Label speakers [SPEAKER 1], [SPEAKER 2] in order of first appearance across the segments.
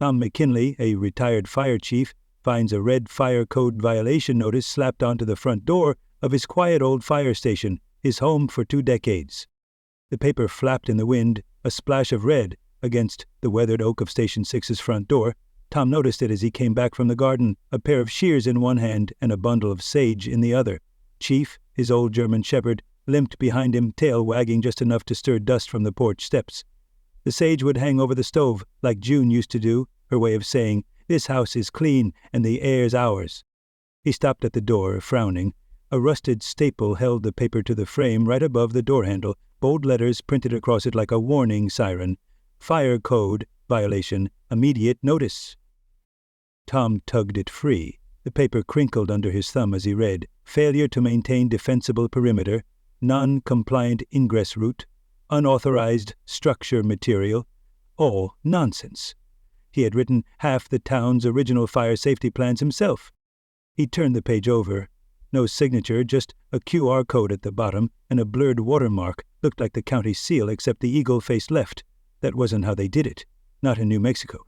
[SPEAKER 1] Tom McKinley, a retired fire chief, finds a red fire code violation notice slapped onto the front door of his quiet old fire station, his home for 2 decades. The paper flapped in the wind, a splash of red against the weathered oak of Station 6's front door. Tom noticed it as he came back from the garden, a pair of shears in one hand and a bundle of sage in the other. Chief, his old German shepherd, limped behind him, tail wagging just enough to stir dust from the porch steps. The sage would hang over the stove, like June used to do, her way of saying, "This house is clean and the air's ours." He stopped at the door, frowning. A rusted staple held the paper to the frame right above the door handle, bold letters printed across it like a warning siren. Fire code violation, immediate notice. Tom tugged it free. The paper crinkled under his thumb as he read, "Failure to maintain defensible perimeter, non-compliant ingress route, unauthorized structure material, all nonsense." He had written half the town's original fire safety plans himself. He turned the page over. No signature, just a QR code at the bottom, and a blurred watermark looked like the county seal except the eagle faced left. That wasn't how they did it, not in New Mexico.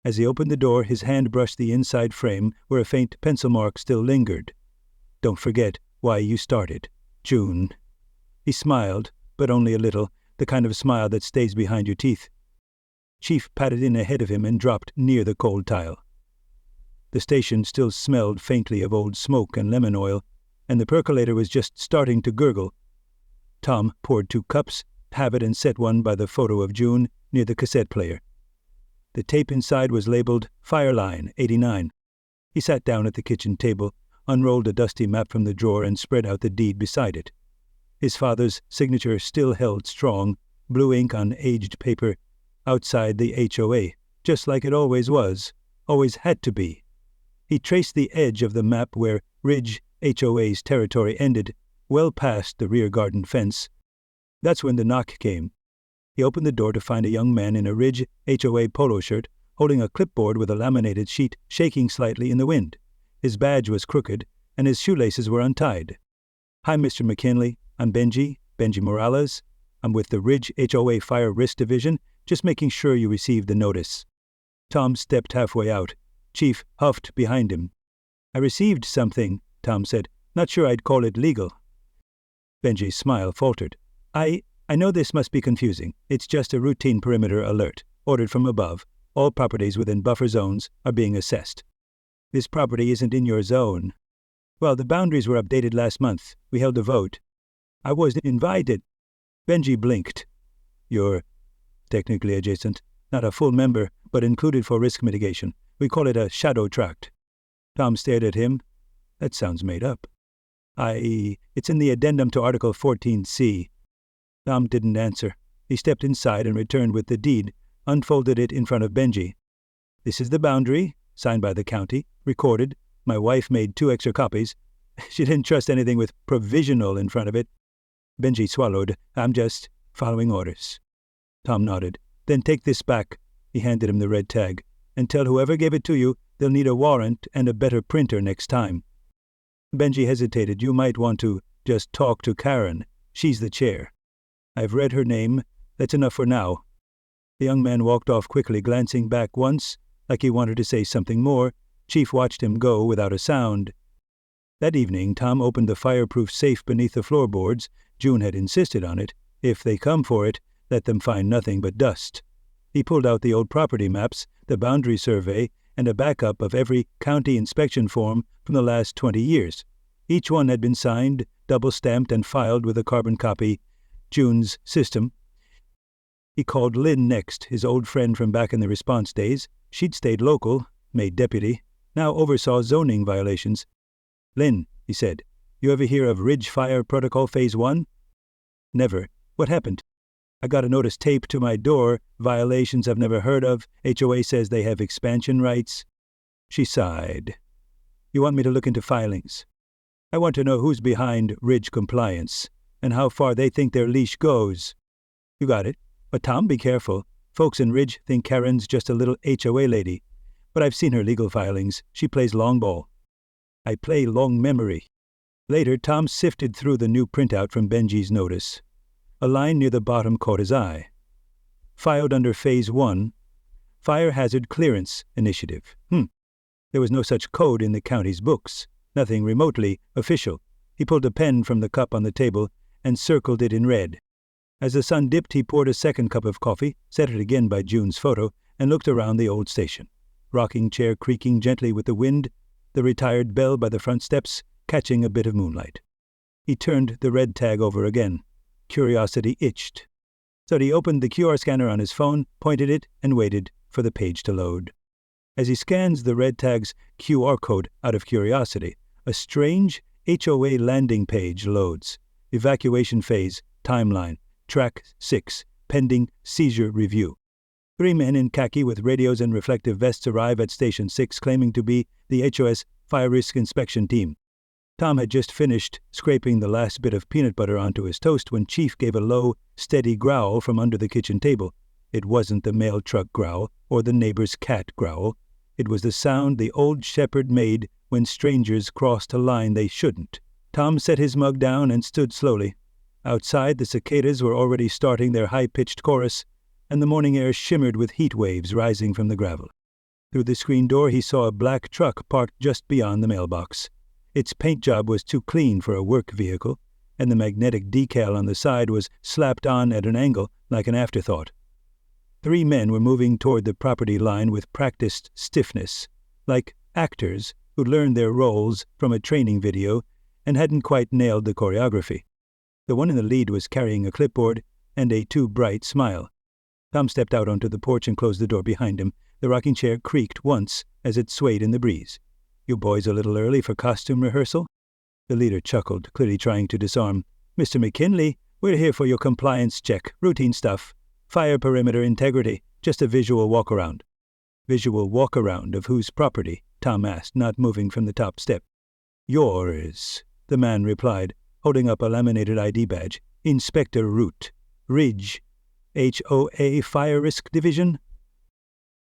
[SPEAKER 1] As he opened the door, his hand brushed the inside frame where a faint pencil mark still lingered. "Don't forget why you started, June." He smiled, but only a little, the kind of smile that stays behind your teeth. Chief patted in ahead of him and dropped near the cold tile. The station still smelled faintly of old smoke and lemon oil, and the percolator was just starting to gurgle. Tom poured 2 cups, halved it and set one by the photo of June near the cassette player. The tape inside was labeled Fireline 89. He sat down at the kitchen table, unrolled a dusty map from the drawer and spread out the deed beside it. His father's signature still held strong, blue ink on aged paper, outside the HOA, just like it always was, always had to be. He traced the edge of the map where Ridge HOA's territory ended, well past the rear garden fence. That's when the knock came. He opened the door to find a young man in a Ridge HOA polo shirt, holding a clipboard with a laminated sheet shaking slightly in the wind. His badge was crooked, and his shoelaces were untied. "Hi, Mr. McKinley. I'm Benji Morales. I'm with the Ridge HOA Fire Risk Division, just making sure you received the notice." Tom stepped halfway out. Chief huffed behind him. "I received something," Tom said. "Not sure I'd call it legal." Benji's smile faltered. I know this must be confusing. It's just a routine perimeter alert, ordered from above. All properties within buffer zones are being assessed. This property isn't in your zone. Well, the boundaries were updated last month. We held a vote. I wasn't invited." Benji blinked. "You're technically adjacent. Not a full member, but included for risk mitigation. We call it a shadow tract." Tom stared at him. "That sounds made up." It's in the addendum to Article 14C. Tom didn't answer. He stepped inside and returned with the deed, unfolded it in front of Benji. "This is the boundary, signed by the county, recorded. My wife made 2 extra copies. She didn't trust anything with provisional in front of it." Benji swallowed. "I'm just following orders." Tom nodded. "Then take this back." He handed him the red tag. "And tell whoever gave it to you they'll need a warrant and a better printer next time." Benji hesitated. "You might want to just talk to Karen. She's the chair." "I've read her name. That's enough for now." The young man walked off quickly, glancing back once, like he wanted to say something more. Chief watched him go without a sound. That evening, Tom opened the fireproof safe beneath the floorboards. June had insisted on it. If they come for it, let them find nothing but dust. He pulled out the old property maps, the boundary survey, and a backup of every county inspection form from the last 20 years. Each one had been signed, double-stamped, and filed with a carbon copy. June's system. He called Lynn next, his old friend from back in the response days. She'd stayed local, made deputy, now oversaw zoning violations. "Lynn," he said, "you ever hear of Ridge Fire Protocol Phase 1? "Never. What happened?" "I got a notice taped to my door. Violations I've never heard of. HOA says they have expansion rights." She sighed. "You want me to look into filings?" "I want to know who's behind Ridge compliance, and how far they think their leash goes." "You got it. But Tom, be careful. Folks in Ridge think Karen's just a little HOA lady. But I've seen her legal filings. She plays long ball." "I play long memory." Later, Tom sifted through the new printout from Benji's notice. A line near the bottom caught his eye. Filed under Phase 1, Fire Hazard Clearance Initiative. There was no such code in the county's books, nothing remotely official. He pulled a pen from the cup on the table and circled it in red. As the sun dipped, he poured a second cup of coffee, set it again by June's photo, and looked around the old station. Rocking chair creaking gently with the wind, the retired bell by the front steps catching a bit of moonlight. He turned the red tag over again. Curiosity itched. So he opened the QR scanner on his phone, pointed it, and waited for the page to load. As he scans the red tag's QR code out of curiosity, a strange HOA landing page loads. Evacuation phase, timeline, track 6, pending seizure review. 3 men in khaki with radios and reflective vests arrive at Station 6 claiming to be the HOS Fire Risk Inspection Team. Tom had just finished scraping the last bit of peanut butter onto his toast when Chief gave a low, steady growl from under the kitchen table. It wasn't the mail truck growl or the neighbor's cat growl. It was the sound the old shepherd made when strangers crossed a line they shouldn't. Tom set his mug down and stood slowly. Outside, the cicadas were already starting their high-pitched chorus, and the morning air shimmered with heat waves rising from the gravel. Through the screen door, he saw a black truck parked just beyond the mailbox. Its paint job was too clean for a work vehicle, and the magnetic decal on the side was slapped on at an angle like an afterthought. 3 men were moving toward the property line with practiced stiffness, like actors who learned their roles from a training video and hadn't quite nailed the choreography. The one in the lead was carrying a clipboard and a too-bright smile. Tom stepped out onto the porch and closed the door behind him. The rocking chair creaked once as it swayed in the breeze. "You boys a little early for costume rehearsal?" The leader chuckled, clearly trying to disarm. "Mr. McKinley, we're here for your compliance check. Routine stuff. Fire perimeter integrity. Just a visual walk-around." "Visual walk-around of whose property?" Tom asked, not moving from the top step. "Yours," the man replied, holding up a laminated ID badge. "Inspector Root. Ridge. HOA Fire Risk Division."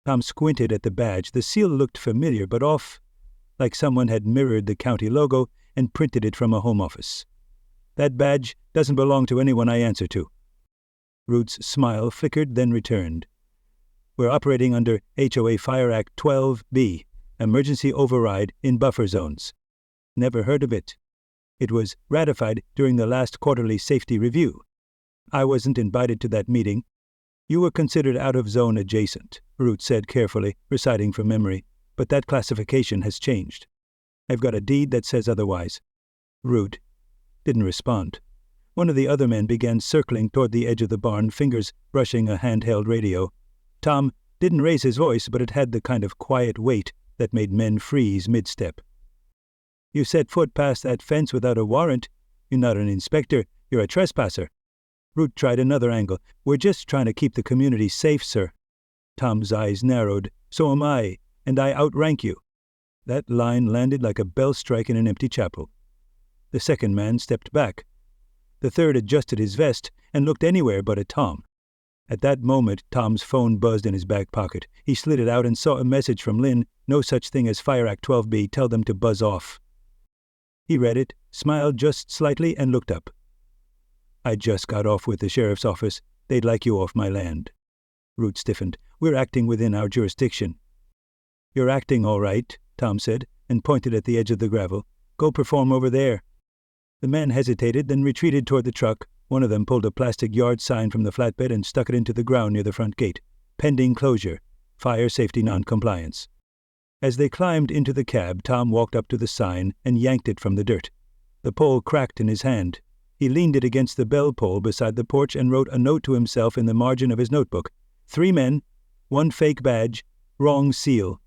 [SPEAKER 1] Tom squinted at the badge. The seal looked familiar but off, like someone had mirrored the county logo and printed it from a home office. "That badge doesn't belong to anyone I answer to." Root's smile flickered, then returned. "We're operating under HOA Fire Act 12B, Emergency Override in Buffer Zones." "Never heard of it." "It was ratified during the last quarterly safety review." "I wasn't invited to that meeting." "You were considered out-of-zone adjacent," Root said carefully, reciting from memory. "But that classification has changed. I've got a deed that says otherwise." Root didn't respond. One of the other men began circling toward the edge of the barn, fingers brushing a handheld radio. Tom didn't raise his voice, but it had the kind of quiet weight that made men freeze mid-step. "You set foot past that fence without a warrant. You're not an inspector, you're a trespasser." Root tried another angle. "We're just trying to keep the community safe, sir." Tom's eyes narrowed. "So am I, and I outrank you." That line landed like a bell strike in an empty chapel. The second man stepped back. The third adjusted his vest and looked anywhere but at Tom. At that moment, Tom's phone buzzed in his back pocket. He slid it out and saw a message from Lynn. "No such thing as Fire Act 12B. Tell them to buzz off." He read it, smiled just slightly, and looked up. "I just got off with the sheriff's office. They'd like you off my land." Root stiffened. "We're acting within our jurisdiction." "You're acting all right," Tom said, and pointed at the edge of the gravel. "Go perform over there." The man hesitated, then retreated toward the truck. One of them pulled a plastic yard sign from the flatbed and stuck it into the ground near the front gate. "Pending closure. Fire safety non-compliance." As they climbed into the cab, Tom walked up to the sign and yanked it from the dirt. The pole cracked in his hand. He leaned it against the bell pole beside the porch and wrote a note to himself in the margin of his notebook. 3 men, 1 fake badge, wrong seal.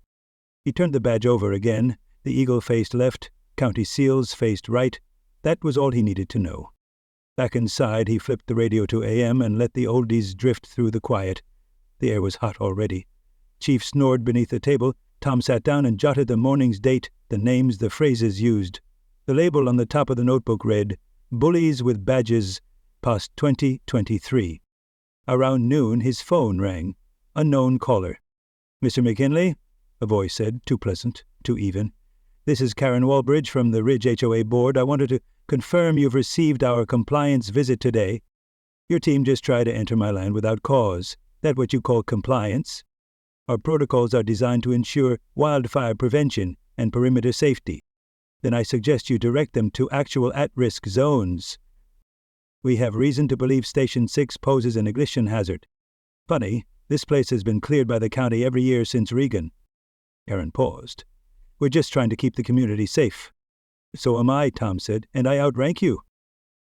[SPEAKER 1] He turned the badge over again. The eagle faced left, county seals faced right. That was all he needed to know. Back inside, he flipped the radio to AM and let the oldies drift through the quiet. The air was hot already. Chief snored beneath the table. Tom sat down and jotted the morning's date, the names, the phrases used. The label on the top of the notebook read, "Bullies with Badges, Post 2023. Around noon, his phone rang. Unknown caller. "Mr. McKinley?" a voice said, too pleasant, too even. "This is Karen Walbridge from the Ridge HOA Board. I wanted to confirm you've received our compliance visit today. Your team just tried to enter my land without cause. That what you call compliance?" Our protocols are designed to ensure wildfire prevention and perimeter safety. Then I suggest you direct them to actual at-risk zones. We have reason to believe Station 6 poses an ignition hazard. Funny, this place has been cleared by the county every year since Regan. Karen paused. We're just trying to keep the community safe. So am I, Tom said, and I outrank you.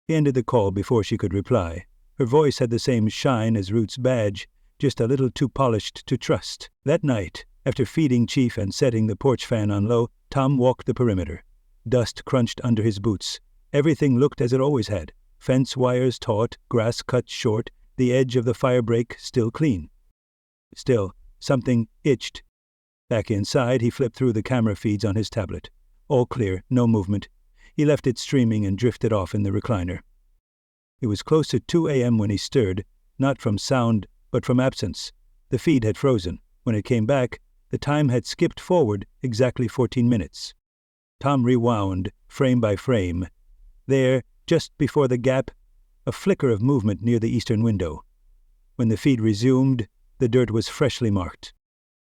[SPEAKER 1] He ended the call before she could reply. Her voice had the same shine as Ruth's badge, just a little too polished to trust. That night, after feeding Chief and setting the porch fan on low, Tom walked the perimeter. Dust crunched under his boots. Everything looked as it always had. Fence wires taut, grass cut short, the edge of the fire break still clean. Still, something itched. Back inside, he flipped through the camera feeds on his tablet. All clear, no movement. He left it streaming and drifted off in the recliner. It was close to 2 a.m. when he stirred, not from sound, but from absence. The feed had frozen. When it came back, the time had skipped forward exactly 14 minutes. Tom rewound, frame by frame. There, just before the gap, a flicker of movement near the eastern window. When the feed resumed, the dirt was freshly marked.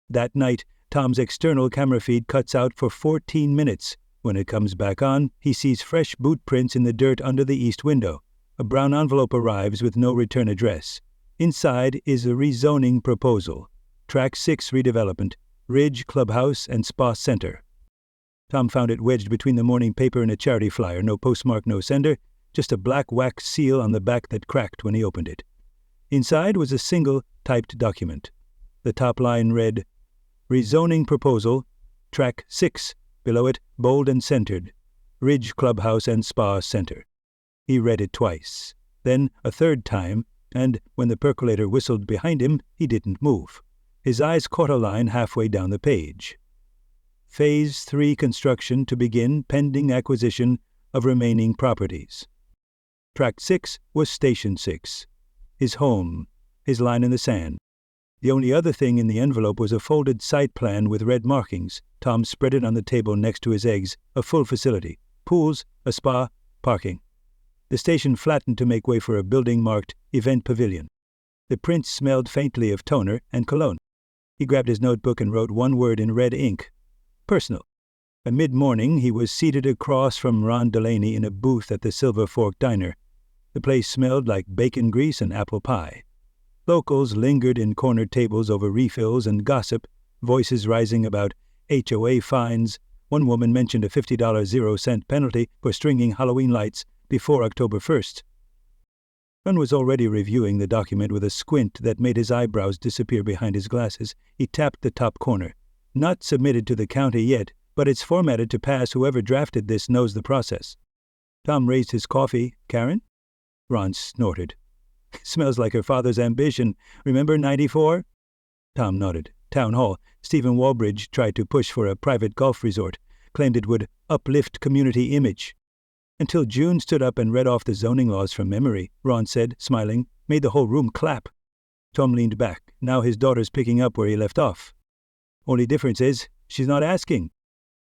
[SPEAKER 1] That night, Tom's external camera feed cuts out for 14 minutes. When it comes back on, he sees fresh boot prints in the dirt under the east window. A brown envelope arrives with no return address. Inside is a rezoning proposal. Track 6 redevelopment, Ridge Clubhouse and Spa Center. Tom found it wedged between the morning paper and a charity flyer, no postmark, no sender, just a black wax seal on the back that cracked when he opened it. Inside was a single typed document. The top line read, Rezoning Proposal, Track 6, below it, bold and centered, Ridge Clubhouse and Spa Center. He read it twice, then a third time, and when the percolator whistled behind him, he didn't move. His eyes caught a line halfway down the page. Phase 3 construction to begin pending acquisition of remaining properties. Track 6 was Station 6. His home, his line in the sand. The only other thing in the envelope was a folded site plan with red markings. Tom spread it on the table next to his eggs, a full facility. Pools, a spa, parking. The station flattened to make way for a building marked Event Pavilion. The print smelled faintly of toner and cologne. He grabbed his notebook and wrote one word in red ink. Personal. By mid-morning, he was seated across from Ron Delaney in a booth at the Silver Fork Diner. The place smelled like bacon grease and apple pie. Locals lingered in corner tables over refills and gossip, voices rising about HOA fines. One woman mentioned a $50 0-cent penalty for stringing Halloween lights before October 1st. Ron was already reviewing the document with a squint that made his eyebrows disappear behind his glasses. He tapped the top corner. Not submitted to the county yet, but it's formatted to pass. Whoever drafted this knows the process. Tom raised his coffee. Karen? Ron snorted. Smells like her father's ambition. Remember 94? Tom nodded. Town Hall. Stephen Walbridge tried to push for a private golf resort, claimed it would uplift community image. Until June stood up and read off the zoning laws from memory, Ron said, smiling, made the whole room clap. Tom leaned back. Now his daughter's picking up where he left off. Only difference is, she's not asking.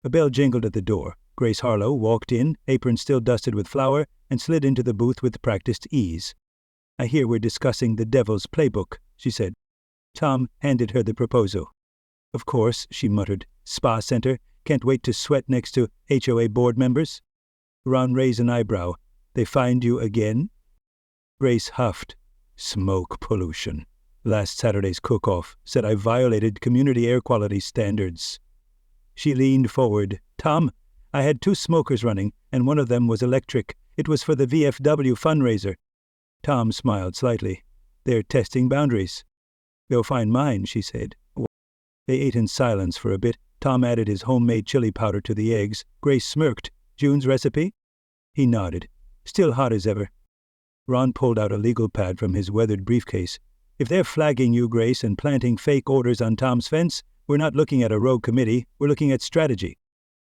[SPEAKER 1] A bell jingled at the door. Grace Harlow walked in, apron still dusted with flour, and slid into the booth with practiced ease. I hear we're discussing the Devil's Playbook, she said. Tom handed her the proposal. Of course, she muttered. Spa Center. Can't wait to sweat next to HOA board members. Ron raised an eyebrow. They find you again? Grace huffed. Smoke pollution. Last Saturday's cook-off said I violated community air quality standards. She leaned forward. Tom, I had 2 smokers running, and one of them was electric. It was for the VFW fundraiser. Tom smiled slightly. They're testing boundaries. They'll find mine, she said. They ate in silence for a bit. Tom added his homemade chili powder to the eggs. Grace smirked. June's recipe? He nodded. Still hot as ever. Ron pulled out a legal pad from his weathered briefcase. If they're flagging you, Grace, and planting fake orders on Tom's fence, we're not looking at a rogue committee, we're looking at strategy.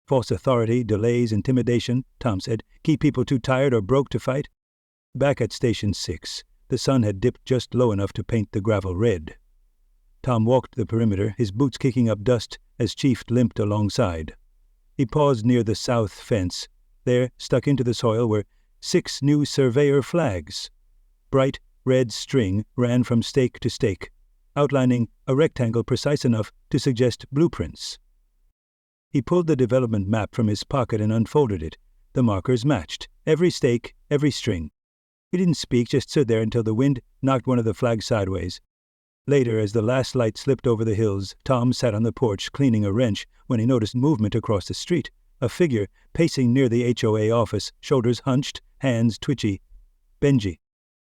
[SPEAKER 1] False authority, delays, intimidation, Tom said. Keep people too tired or broke to fight. Back at Station 6, the sun had dipped just low enough to paint the gravel red. Tom walked the perimeter, his boots kicking up dust as Chief limped alongside. He paused near the south fence. There, stuck into the soil, were 6 new surveyor flags. Bright red string ran from stake to stake. outlining a rectangle precise enough to suggest blueprints. He pulled the development map from his pocket and unfolded it. The markers matched. Every stake, every string. He didn't speak, just stood there until the wind knocked one of the flags sideways. Later, as the last light slipped over the hills, Tom sat on the porch cleaning a wrench when he noticed movement across the street. A figure pacing near the HOA office, shoulders hunched, hands twitchy. Benji.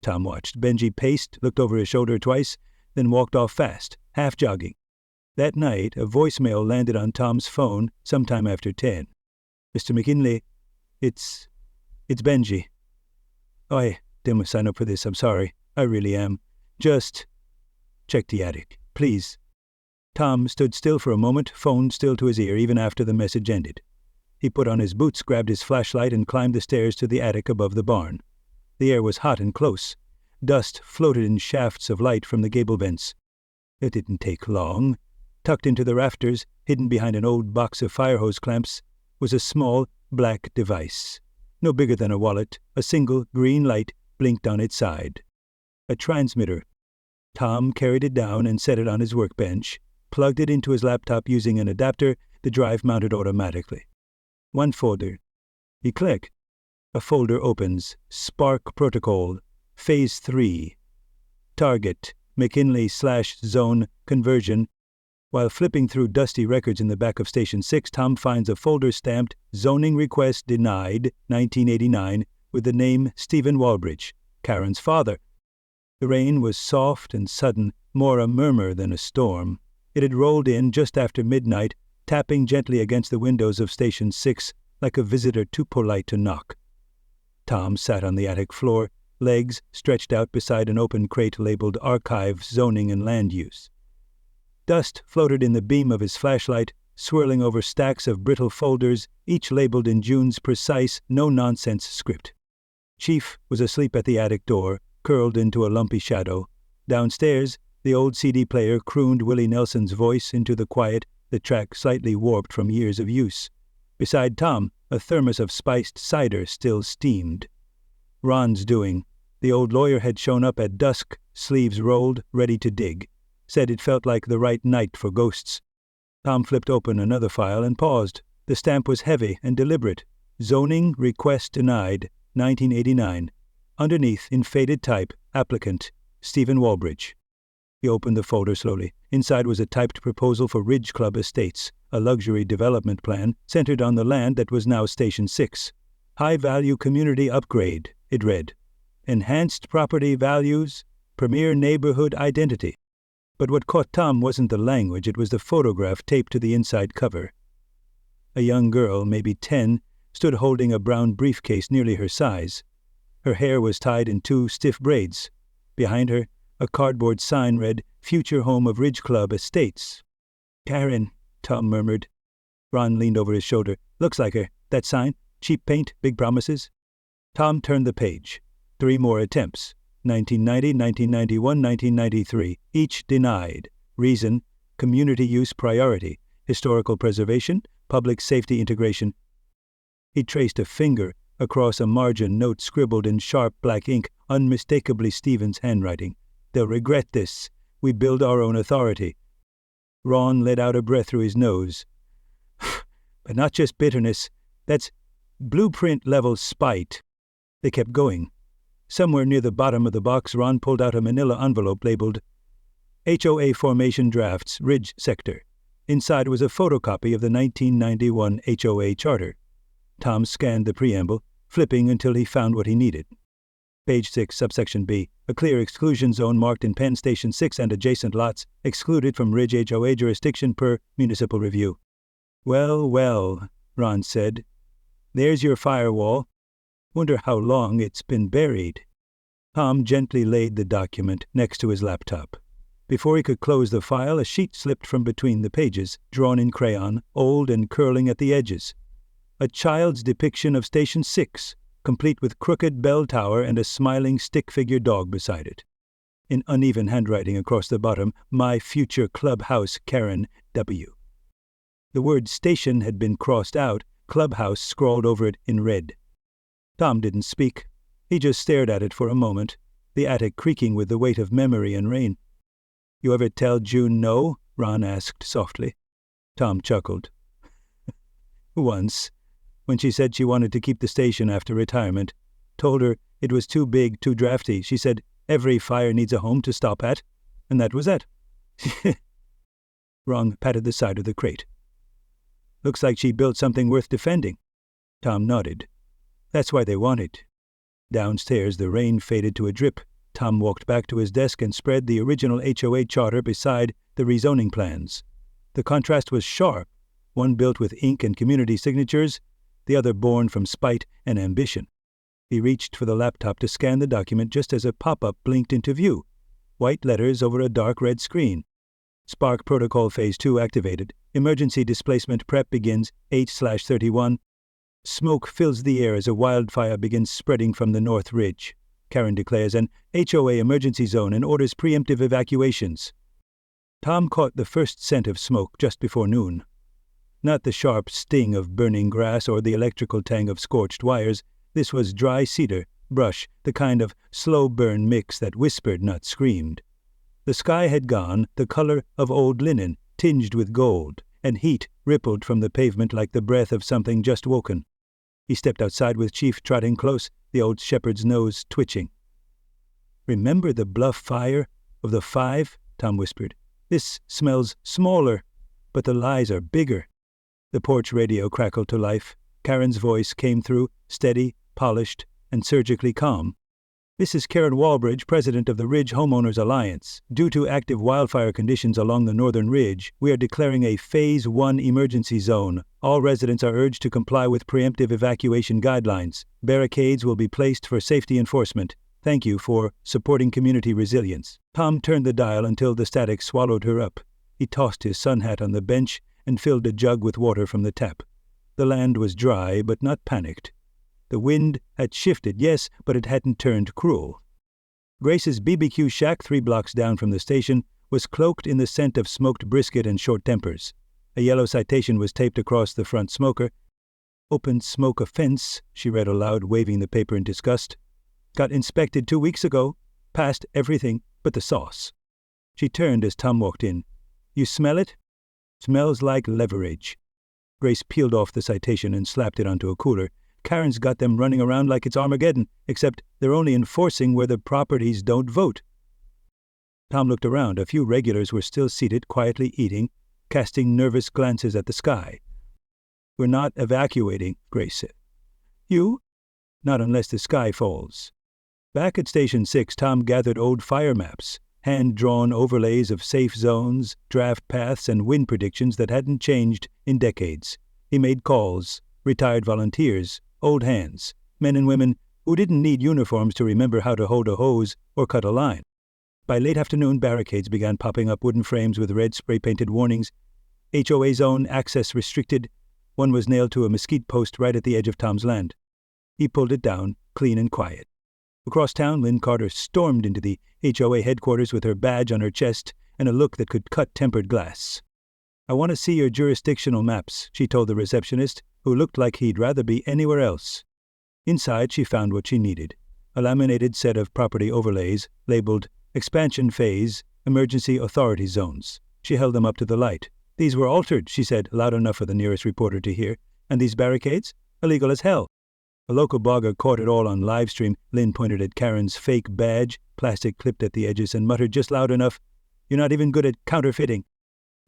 [SPEAKER 1] Tom watched. Benji paced, looked over his shoulder twice, then walked off fast, half jogging. That night, a voicemail landed on Tom's phone sometime after 10. "Mr. McKinley, it's Benji. I didn't sign up for this, I'm sorry. I really am. Just check the attic, please." Tom stood still for a moment, phone still to his ear even after the message ended. He put on his boots, grabbed his flashlight, and climbed the stairs to the attic above the barn. The air was hot and close. Dust floated in shafts of light from the gable vents. It didn't take long. Tucked into the rafters, hidden behind an old box of fire hose clamps, was a small, black device. No bigger than a wallet, a single green light blinked on its side. A transmitter. Tom carried it down and set it on his workbench, plugged it into his laptop using an adapter, the drive mounted automatically. One folder. He clicked. A folder opens. Spark Protocol. Phase 3. Target. McKinley/Zone Conversion. While flipping through dusty records in the back of Station 6, Tom finds a folder stamped Zoning Request Denied, 1989, with the name Stephen Walbridge, Karen's father. The rain was soft and sudden, more a murmur than a storm. It had rolled in just after midnight, tapping gently against the windows of Station 6 like a visitor too polite to knock. Tom sat on the attic floor, legs stretched out beside an open crate labeled Archive, Zoning, and Land Use. Dust floated in the beam of his flashlight, swirling over stacks of brittle folders, each labeled in June's precise, no-nonsense script. Chief was asleep at the attic door, curled into a lumpy shadow. Downstairs, the old CD player crooned Willie Nelson's voice into the quiet, the track slightly warped from years of use. Beside Tom, a thermos of spiced cider still steamed. Ron's doing. The old lawyer had shown up at dusk, sleeves rolled, ready to dig. Said it felt like the right night for ghosts. Tom flipped open another file and paused. The stamp was heavy and deliberate. Zoning Request Denied, 1989. Underneath, in faded type, applicant, Stephen Walbridge. He opened the folder slowly. Inside was a typed proposal for Ridge Club Estates, a luxury development plan centered on the land that was now Station 6. High-value community upgrade, it read. Enhanced property values, premier neighborhood identity. But what caught Tom wasn't the language, it was the photograph taped to the inside cover. A young girl, maybe 10, stood holding a brown briefcase nearly her size. Her hair was tied in 2 stiff braids. Behind her, a cardboard sign read, Future Home of Ridge Club Estates. "Karen," Tom murmured. Ron leaned over his shoulder. "Looks like her. That sign? Cheap paint, big promises?" Tom turned the page. 3 more attempts. 1990, 1991, 1993, each denied. Reason, community use priority, historical preservation, public safety integration. He traced a finger across a margin note scribbled in sharp black ink, unmistakably Stephen's handwriting. "They'll regret this. We build our own authority." Ron let out a breath through his nose. "But not just bitterness. That's blueprint-level spite." They kept going. Somewhere near the bottom of the box, Ron pulled out a manila envelope labeled HOA Formation Drafts, Ridge Sector. Inside was a photocopy of the 1991 HOA Charter. Tom scanned the preamble, flipping until he found what he needed. Page 6, subsection B, a clear exclusion zone marked in Penn Station 6 and adjacent lots, excluded from Ridge HOA jurisdiction per municipal review. "Well, well," Ron said. "There's your firewall. Wonder how long it's been buried." Tom gently laid the document next to his laptop. Before he could close the file, a sheet slipped from between the pages, drawn in crayon, old and curling at the edges. A child's depiction of Station 6, complete with crooked bell tower and a smiling stick-figure dog beside it. In uneven handwriting across the bottom, "My future clubhouse, Karen W." The word station had been crossed out, clubhouse scrawled over it in red. Tom didn't speak. He just stared at it for a moment, the attic creaking with the weight of memory and rain. You ever tell June no? Ron asked softly. Tom chuckled. Once, when she said she wanted to keep the station after retirement. Told her it was too big, too drafty. She said every fire needs a home to stop at, and that was it. Ron patted the side of the crate. Looks like she built something worth defending. Tom nodded. That's why they want it. Downstairs, the rain faded to a drip. Tom walked back to his desk and spread the original HOA charter beside the rezoning plans. The contrast was sharp, one built with ink and community signatures, the other born from spite and ambition. He reached for the laptop to scan the document just as a pop-up blinked into view. White letters over a dark red screen. Spark Protocol Phase 2 activated. Emergency displacement prep begins 8/31. Smoke fills the air as a wildfire begins spreading from the North Ridge. Karen declares an HOA emergency zone and orders preemptive evacuations. Tom caught the first scent of smoke just before noon. Not the sharp sting of burning grass or the electrical tang of scorched wires. This was dry cedar, brush, the kind of slow burn mix that whispered, not screamed. The sky had gone the color of old linen, tinged with gold, and heat rippled from the pavement like the breath of something just woken. He stepped outside with Chief trotting close, the old shepherd's nose twitching. Remember the bluff fire of the 5? Tom whispered. This smells smaller, but the lies are bigger. The porch radio crackled to life. Karen's voice came through, steady, polished, and surgically calm. This is Karen Walbridge, president of the Ridge Homeowners Alliance. Due to active wildfire conditions along the northern ridge, we are declaring a Phase 1 emergency zone. All residents are urged to comply with preemptive evacuation guidelines. Barricades will be placed for safety enforcement. Thank you for supporting community resilience. Tom turned the dial until the static swallowed her up. He tossed his sun hat on the bench and filled a jug with water from the tap. The land was dry, but not panicked. The wind had shifted, yes, but it hadn't turned cruel. Grace's BBQ shack 3 blocks down from the station was cloaked in the scent of smoked brisket and short tempers. A yellow citation was taped across the front smoker. Open smoke offense, she read aloud, waving the paper in disgust. Got inspected 2 weeks ago. Passed everything but the sauce. She turned as Tom walked in. You smell it? Smells like leverage. Grace peeled off the citation and slapped it onto a cooler. Karen's got them running around like it's Armageddon, except they're only enforcing where the properties don't vote. Tom looked around. A few regulars were still seated, quietly eating, casting nervous glances at the sky. We're not evacuating, Grace said. You? Not unless the sky falls. Back at Station 6, Tom gathered old fire maps, hand-drawn overlays of safe zones, draft paths, and wind predictions that hadn't changed in decades. He made calls, retired volunteers, old hands, men and women who didn't need uniforms to remember how to hold a hose or cut a line. By late afternoon, barricades began popping up, wooden frames with red spray-painted warnings. HOA zone, access restricted. One was nailed to a mesquite post right at the edge of Tom's land. He pulled it down, clean and quiet. Across town, Lynn Carter stormed into the HOA headquarters with her badge on her chest and a look that could cut tempered glass. I want to see your jurisdictional maps, she told the receptionist, who looked like he'd rather be anywhere else. Inside, she found what she needed. A laminated set of property overlays, labeled Expansion Phase, Emergency Authority Zones. She held them up to the light. These were altered, she said, loud enough for the nearest reporter to hear. And these barricades? Illegal as hell. A local blogger caught it all on live stream. Lynn pointed at Karen's fake badge, plastic clipped at the edges, and muttered just loud enough, You're not even good at counterfeiting.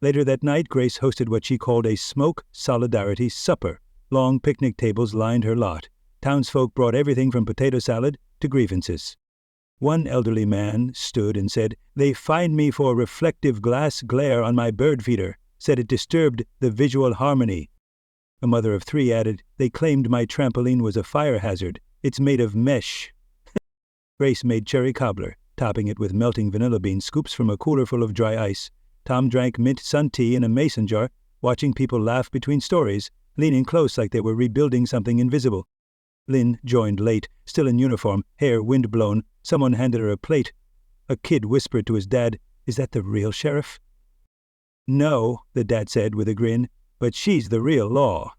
[SPEAKER 1] Later that night, Grace hosted what she called a smoke solidarity supper. Long picnic tables lined her lot. Townsfolk brought everything from potato salad to grievances. One elderly man stood and said, They fined me for reflective glass glare on my bird feeder, said it disturbed the visual harmony. A mother of 3 added, They claimed my trampoline was a fire hazard. It's made of mesh. Grace made cherry cobbler, topping it with melting vanilla bean scoops from a cooler full of dry ice. Tom drank mint sun tea in a mason jar, watching people laugh between stories, leaning close like they were rebuilding something invisible. Lynn joined late, still in uniform, hair wind-blown. Someone handed her a plate. A kid whispered to his dad, Is that the real sheriff? No, the dad said with a grin, but she's the real law.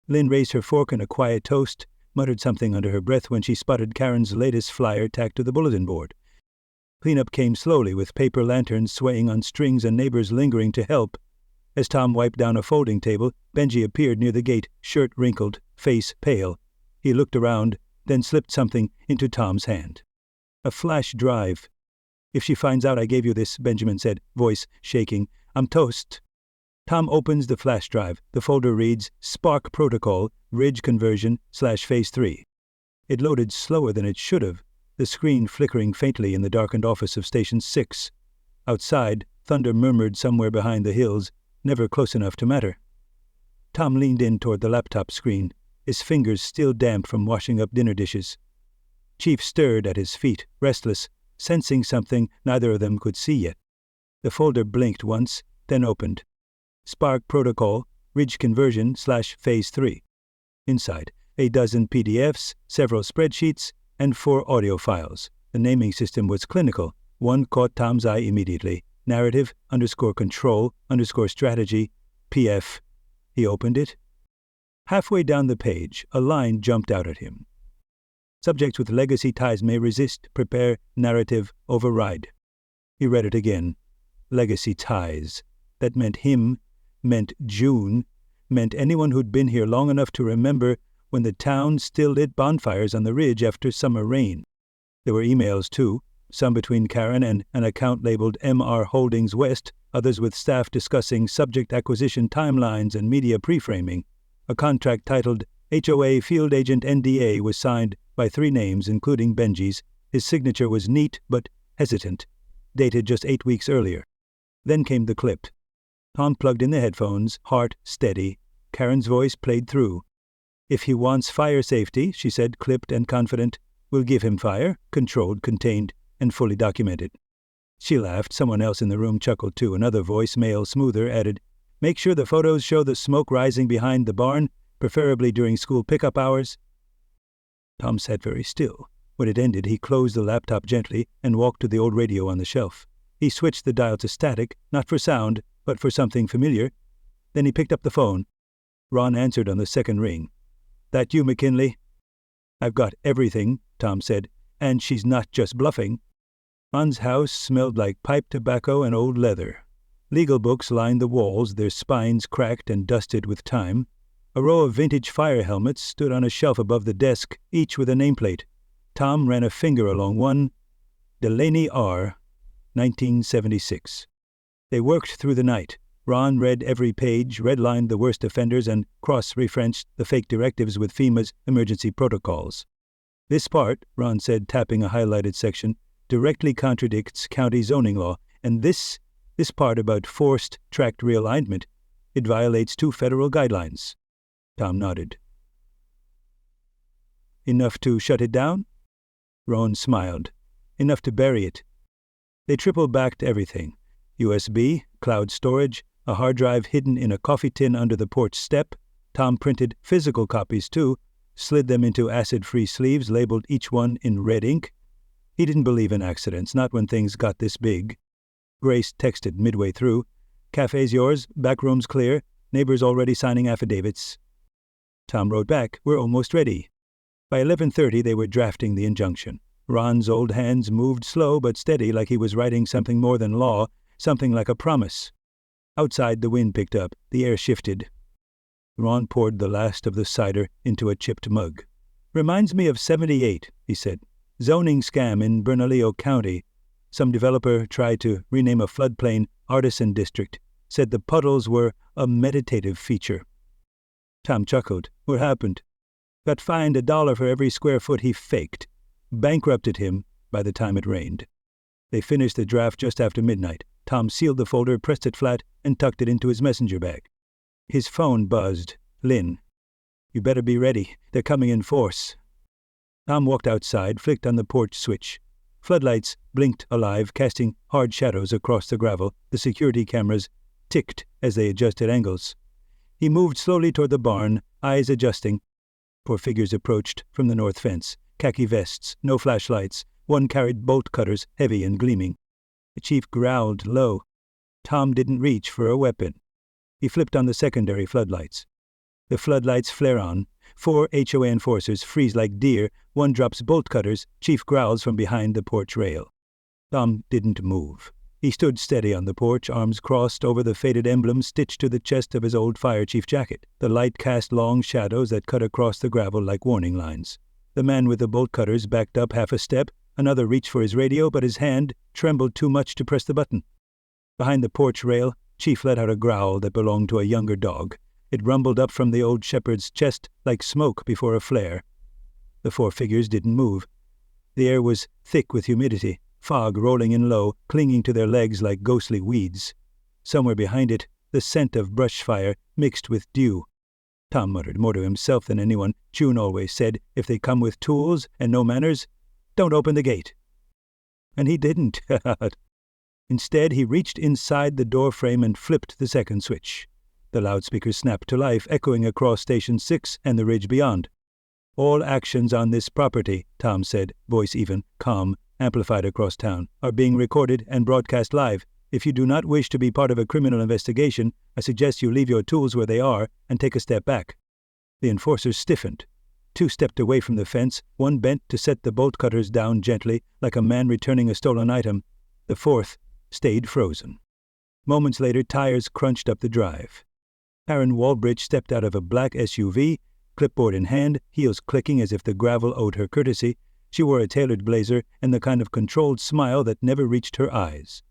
[SPEAKER 1] Lynn raised her fork in a quiet toast, muttered something under her breath when she spotted Karen's latest flyer tacked to the bulletin board. Cleanup came slowly, with paper lanterns swaying on strings and neighbors lingering to help. As Tom wiped down a folding table, Benji appeared near the gate, shirt wrinkled, face pale. He looked around, then slipped something into Tom's hand. A flash drive. "If she finds out I gave you this," Benjamin said, voice shaking, "I'm toast." Tom opens the flash drive. The folder reads, Spark Protocol, Ridge Conversion /Phase 3. It loaded slower than it should have, the screen flickering faintly in the darkened office of Station 6. Outside, thunder murmured somewhere behind the hills, never close enough to matter. Tom leaned in toward the laptop screen, his fingers still damp from washing up dinner dishes. Chief stirred at his feet, restless, sensing something neither of them could see yet. The folder blinked once, then opened. Spark Protocol, Ridge Conversion /Phase 3. Inside, a dozen PDFs, several spreadsheets, and 4 audio files. The naming system was clinical. One caught Tom's eye immediately. Narrative_control_strategy, PF. He opened it. Halfway down the page, a line jumped out at him. Subjects with legacy ties may resist. Prepare narrative override. He read it again. Legacy ties. That meant him, meant June, meant anyone who'd been here long enough to remember when the town still lit bonfires on the ridge after summer rain. There were emails, too, some between Karen and an account labeled MR Holdings West, others with staff discussing subject acquisition timelines and media preframing. A contract titled HOA Field Agent NDA was signed by 3 names, including Benji's. His signature was neat but hesitant, dated just 8 weeks earlier. Then came the clip. Tom plugged in the headphones, heart steady. Karen's voice played through. "If he wants fire safety," she said, clipped and confident, "we'll give him fire, controlled, contained, and fully documented." She laughed. Someone else in the room chuckled too. Another voice, male, smoother, added, "Make sure the photos show the smoke rising behind the barn, preferably during school pickup hours." Tom sat very still. When it ended, he closed the laptop gently and walked to the old radio on the shelf. He switched the dial to static, not for sound, but for something familiar. Then he picked up the phone. Ron answered on the second ring. "That you, McKinley?" "I've got everything," Tom said, "and she's not just bluffing." Ron's house smelled like pipe tobacco and old leather. Legal books lined the walls, their spines cracked and dusted with time. A row of vintage fire helmets stood on a shelf above the desk, each with a nameplate. Tom ran a finger along one. Delaney R., 1976. They worked through the night. Ron read every page, redlined the worst offenders, and cross-referenced the fake directives with FEMA's emergency protocols. "This part," Ron said, tapping a highlighted section, "directly contradicts county zoning law, and this part about forced tract realignment, it violates 2 federal guidelines." Tom nodded. "Enough to shut it down?" Ron smiled. "Enough to bury it." They triple-backed everything. USB, cloud storage, a hard drive hidden in a coffee tin under the porch step. Tom printed physical copies too, slid them into acid-free sleeves, labeled each one in red ink. He didn't believe in accidents, not when things got this big. Grace texted midway through, "Cafe's yours, back room's clear, neighbors already signing affidavits." Tom wrote back, "We're almost ready." By 11:30 they were drafting the injunction. Ron's old hands moved slow but steady, like he was writing something more than law, something like a promise. Outside, the wind picked up. The air shifted. Ron poured the last of the cider into a chipped mug. "Reminds me of '78, he said. "Zoning scam in Bernalillo County. Some developer tried to rename a floodplain artisan district. Said the puddles were a meditative feature." Tom chuckled. "What happened?" "Got fined $1 for every square foot he faked. Bankrupted him by the time it rained." They finished the draft just after midnight. Tom sealed the folder, pressed it flat, and tucked it into his messenger bag. His phone buzzed. "Lynn, you better be ready. They're coming in force." Tom walked outside, flicked on the porch switch. Floodlights blinked alive, casting hard shadows across the gravel. The security cameras ticked as they adjusted angles. He moved slowly toward the barn, eyes adjusting. 4 figures approached from the north fence. Khaki vests, no flashlights. One carried bolt cutters, heavy and gleaming. The chief growled low. Tom didn't reach for a weapon. He flipped on the secondary floodlights. The floodlights flare on. 4 HOA enforcers freeze like deer. One drops bolt cutters. Chief growls from behind the porch rail. Tom didn't move. He stood steady on the porch, arms crossed over the faded emblem stitched to the chest of his old fire chief jacket. The light cast long shadows that cut across the gravel like warning lines. The man with the bolt cutters backed up half a step. Another reached for his radio, but his hand trembled too much to press the button. Behind the porch rail, Chief let out a growl that belonged to a younger dog. It rumbled up from the old shepherd's chest like smoke before a flare. The four figures didn't move. The air was thick with humidity, fog rolling in low, clinging to their legs like ghostly weeds. Somewhere behind it, the scent of brush fire mixed with dew. Tom muttered more to himself than anyone. June always said, if they come with tools and no manners, don't open the gate. And he didn't. Instead, he reached inside the door frame and flipped the second switch. The loudspeaker snapped to life, echoing across Station 6 and the ridge beyond. All actions on this property, Tom said, voice even, calm, amplified across town, are being recorded and broadcast live. If you do not wish to be part of a criminal investigation, I suggest you leave your tools where they are and take a step back. The enforcers stiffened. Two stepped away from the fence, one bent to set the bolt cutters down gently, like a man returning a stolen item. The fourth stayed frozen. Moments later, tires crunched up the drive. Karen Walbridge stepped out of a black SUV, clipboard in hand, heels clicking as if the gravel owed her courtesy. She wore a tailored blazer and the kind of controlled smile that never reached her eyes.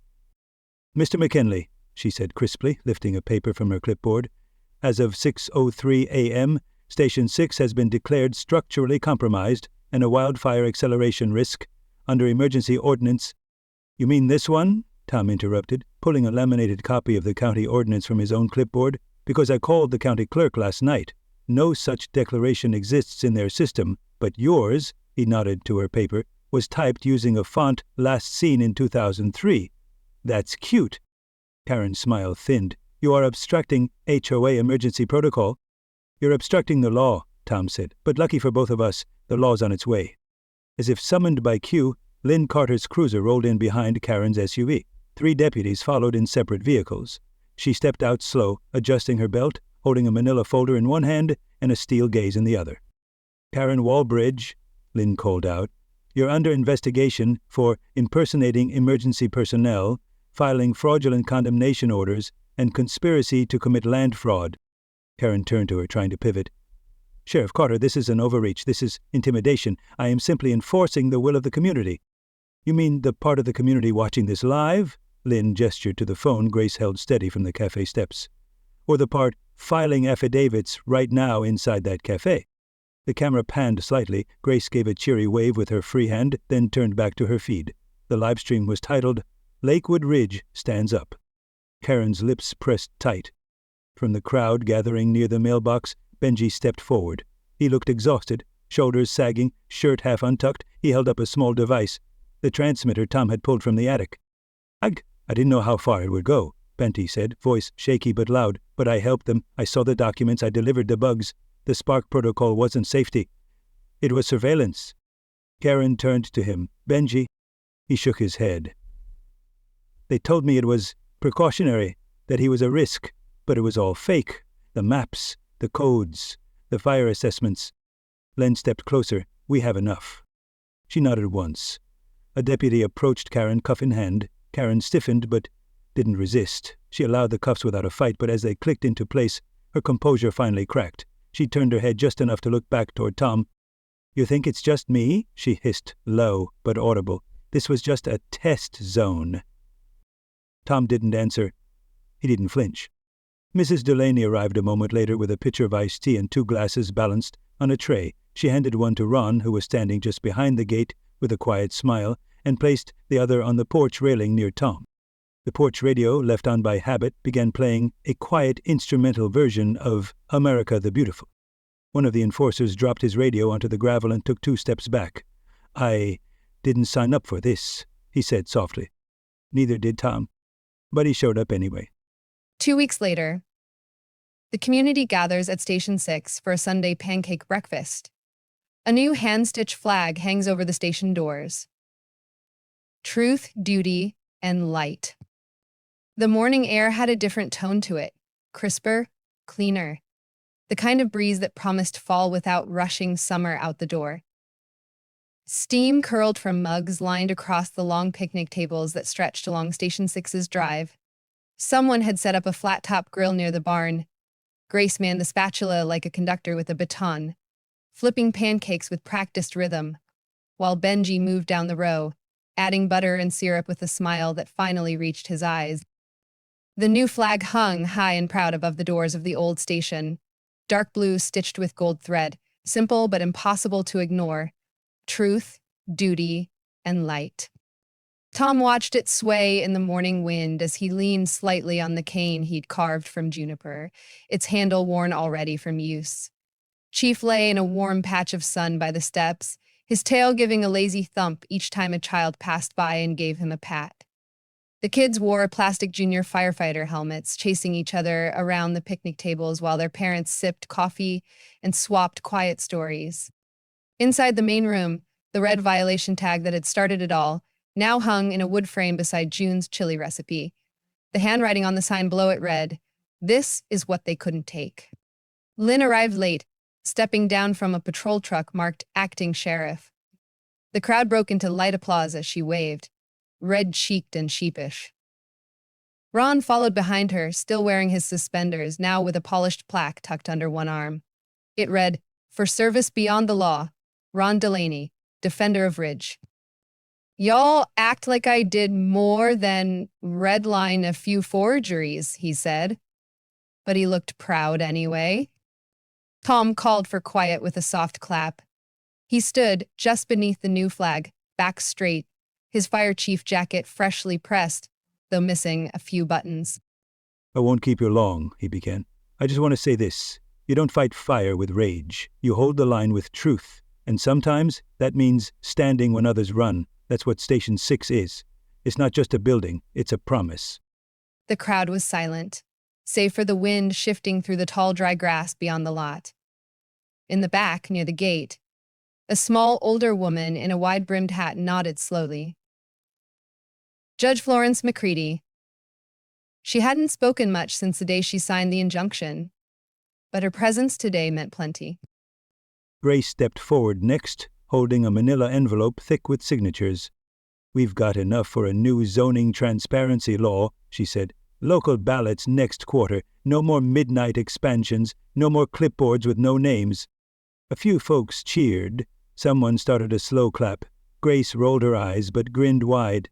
[SPEAKER 1] "Mr. McKinley," she said crisply, lifting a paper from her clipboard, "as of 6:03 a.m., Station 6 has been declared structurally compromised and a wildfire acceleration risk under emergency ordinance." "You mean this one?" Tom interrupted, pulling a laminated copy of the county ordinance from his own clipboard. "Because I called the county clerk last night. No such declaration exists in their system, but yours," he nodded to her paper, "was typed using a font last seen in 2003. That's cute." Karen's smile thinned. "You are obstructing HOA emergency protocol." "You're obstructing the law," Tom said, "but lucky for both of us, the law's on its way." As if summoned by cue, Lynn Carter's cruiser rolled in behind Karen's SUV. 3 deputies followed in separate vehicles. She stepped out slow, adjusting her belt, holding a manila folder in one hand and a steel gaze in the other. "Karen Walbridge," Lynn called out, "you're under investigation for impersonating emergency personnel, filing fraudulent condemnation orders, and conspiracy to commit land fraud." Karen turned to her, trying to pivot. "Sheriff Carter, this is an overreach. This is intimidation. I am simply enforcing the will of the community." "You mean the part of the community watching this live?" Lynn gestured to the phone Grace held steady from the cafe steps. "Or the part filing affidavits right now inside that cafe?" The camera panned slightly. Grace gave a cheery wave with her free hand, then turned back to her feed. The live stream was titled, "Lakewood Ridge Stands Up." Karen's lips pressed tight. From the crowd gathering near the mailbox, Benji stepped forward. He looked exhausted, shoulders sagging, shirt half untucked. He held up a small device, the transmitter Tom had pulled from the attic. I didn't know how far it would go," Benty said, voice shaky but loud. "But I helped them. I saw the documents. I delivered the bugs. The Spark protocol wasn't safety. It was surveillance." Karen turned to him. "Benji." He shook his head. "They told me it was precautionary, that he was a risk, but it was all fake. The maps, the codes, the fire assessments." Len stepped closer. "We have enough." She nodded once. A deputy approached Karen, cuff in hand. Karen stiffened, but didn't resist. She allowed the cuffs without a fight, but as they clicked into place, her composure finally cracked. She turned her head just enough to look back toward Tom. "You think it's just me?" she hissed, low but audible. "This was just a test zone." Tom didn't answer. He didn't flinch. Mrs. Delaney arrived a moment later with a pitcher of iced tea and 2 glasses balanced on a tray. She handed one to Ron, who was standing just behind the gate with a quiet smile, and placed the other on the porch railing near Tom. The porch radio, left on by habit, began playing a quiet instrumental version of America the Beautiful. One of the enforcers dropped his radio onto the gravel and took 2 steps back. "I didn't sign up for this," he said softly. Neither did Tom, but he showed up anyway.
[SPEAKER 2] 2 weeks later, the community gathers at Station 6 for a Sunday pancake breakfast. A new hand-stitched flag hangs over the station doors. Truth, duty, and light. The morning air had a different tone to it, crisper, cleaner, the kind of breeze that promised fall without rushing summer out the door. Steam curled from mugs lined across the long picnic tables that stretched along Station 6's drive. Someone had set up a flat-top grill near the barn. Grace manned the spatula like a conductor with a baton, flipping pancakes with practiced rhythm, while Benji moved down the row, adding butter and syrup with a smile that finally reached his eyes. The new flag hung high and proud above the doors of the old station, dark blue stitched with gold thread, simple but impossible to ignore. Truth, duty, and light. Tom watched it sway in the morning wind as he leaned slightly on the cane he'd carved from juniper, its handle worn already from use. Chief lay in a warm patch of sun by the steps, his tail giving a lazy thump each time a child passed by and gave him a pat. The kids wore plastic junior firefighter helmets, chasing each other around the picnic tables while their parents sipped coffee and swapped quiet stories. Inside the main room, the red violation tag that had started it all now hung in a wood frame beside June's chili recipe. The handwriting on the sign below it read, "This is what they couldn't take." Lynn arrived late, stepping down from a patrol truck marked Acting Sheriff. The crowd broke into light applause as she waved, red-cheeked and sheepish. Ron followed behind her, still wearing his suspenders, now with a polished plaque tucked under one arm. It read, "For service beyond the law, Ron Delaney, Defender of Ridge." "Y'all act like I did more than redline a few forgeries," he said. But he looked proud anyway. Tom called for quiet with a soft clap. He stood just beneath the new flag, back straight, his fire chief jacket freshly pressed, though missing a few buttons.
[SPEAKER 1] "I won't keep you long," he began. "I just want to say this. You don't fight fire with rage. You hold the line with truth. And sometimes that means standing when others run. That's what Station 6 is. It's not just a building, it's a promise."
[SPEAKER 2] The crowd was silent, save for the wind shifting through the tall, dry grass beyond the lot. In the back, near the gate, a small, older woman in a wide-brimmed hat nodded slowly. Judge Florence McCready. She hadn't spoken much since the day she signed the injunction, but her presence today meant plenty.
[SPEAKER 1] Grace stepped forward next, holding a manila envelope thick with signatures. "We've got enough for a new zoning transparency law," she said. "Local ballots next quarter, no more midnight expansions, no more clipboards with no names." A few folks cheered. Someone started a slow clap. Grace rolled her eyes but grinned wide.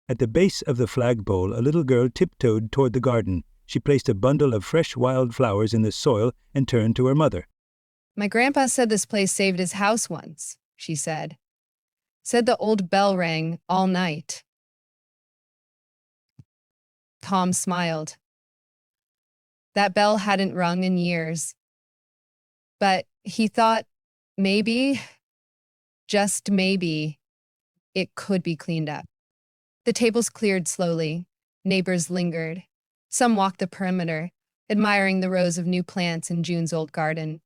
[SPEAKER 1] At the base of the flagpole, a little girl tiptoed toward the garden. She placed a bundle of fresh wildflowers in the soil and turned to her mother.
[SPEAKER 2] "My grandpa said this place saved his house once," she said. "Said the old bell rang all night." Tom smiled. That bell hadn't rung in years. But he thought maybe, just maybe, it could be cleaned up. The tables cleared slowly. Neighbors lingered. Some walked the perimeter, admiring the rows of new plants in June's old garden,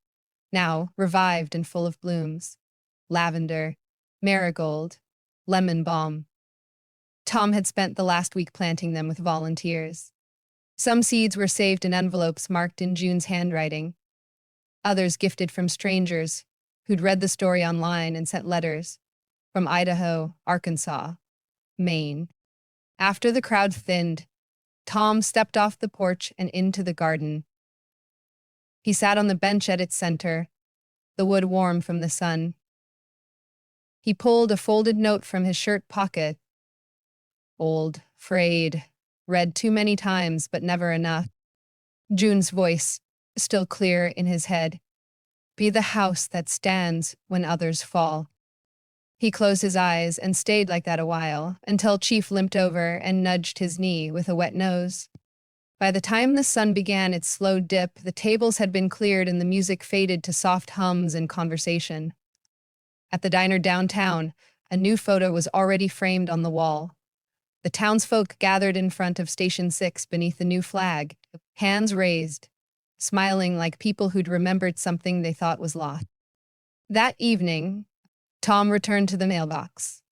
[SPEAKER 2] now revived and full of blooms. Lavender, marigold, lemon balm. Tom had spent the last week planting them with volunteers. Some seeds were saved in envelopes marked in June's handwriting. Others gifted from strangers who'd read the story online and sent letters from Idaho, Arkansas, Maine. After the crowd thinned, Tom stepped off the porch and into the garden. He sat on the bench at its center, the wood warm from the sun. He pulled a folded note from his shirt pocket. Old, frayed, read too many times but never enough. June's voice, still clear in his head. "Be the house that stands when others fall." He closed his eyes and stayed like that a while, until Chief limped over and nudged his knee with a wet nose. By the time the sun began its slow dip, the tables had been cleared and the music faded to soft hums and conversation. At the diner downtown, a new photo was already framed on the wall. The townsfolk gathered in front of Station 6 beneath the new flag, hands raised, smiling like people who'd remembered something they thought was lost. That evening, Tom returned to the mailbox.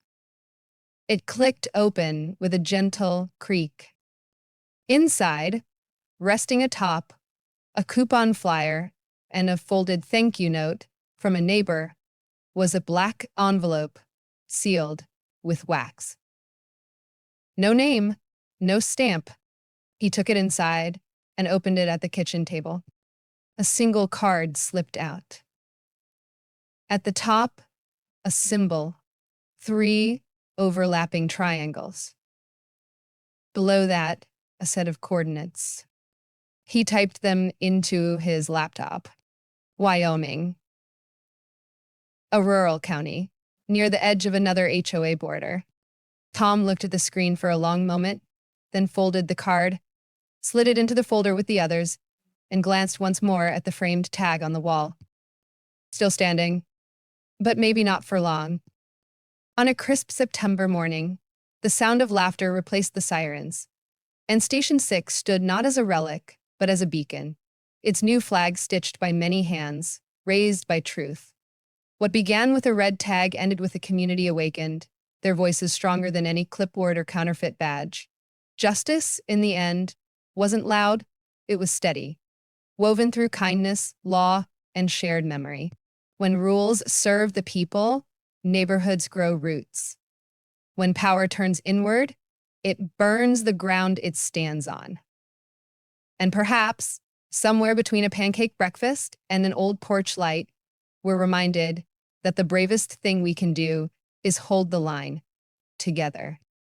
[SPEAKER 2] It clicked open with a gentle creak. Inside, resting atop, a coupon flyer and a folded thank you note from a neighbor, was a black envelope sealed with wax. No name, no stamp. He took it inside and opened it at the kitchen table. A single card slipped out. At the top, a symbol, 3 overlapping triangles. Below that, a set of coordinates. He typed them into his laptop. Wyoming. A rural county, near the edge of another HOA border. Tom looked at the screen for a long moment, then folded the card, slid it into the folder with the others, and glanced once more at the framed tag on the wall. Still standing, but maybe not for long. On a crisp September morning, the sound of laughter replaced the sirens, and Station 6 stood not as a relic, but as a beacon, its new flag stitched by many hands, raised by truth. What began with a red tag ended with a community awakened, their voices stronger than any clipboard or counterfeit badge. Justice, in the end, wasn't loud, it was steady, woven through kindness, law, and shared memory. When rules serve the people, neighborhoods grow roots. When power turns inward, it burns the ground it stands on. And perhaps, somewhere between a pancake breakfast and an old porch light, we're reminded that the bravest thing we can do is hold the line together.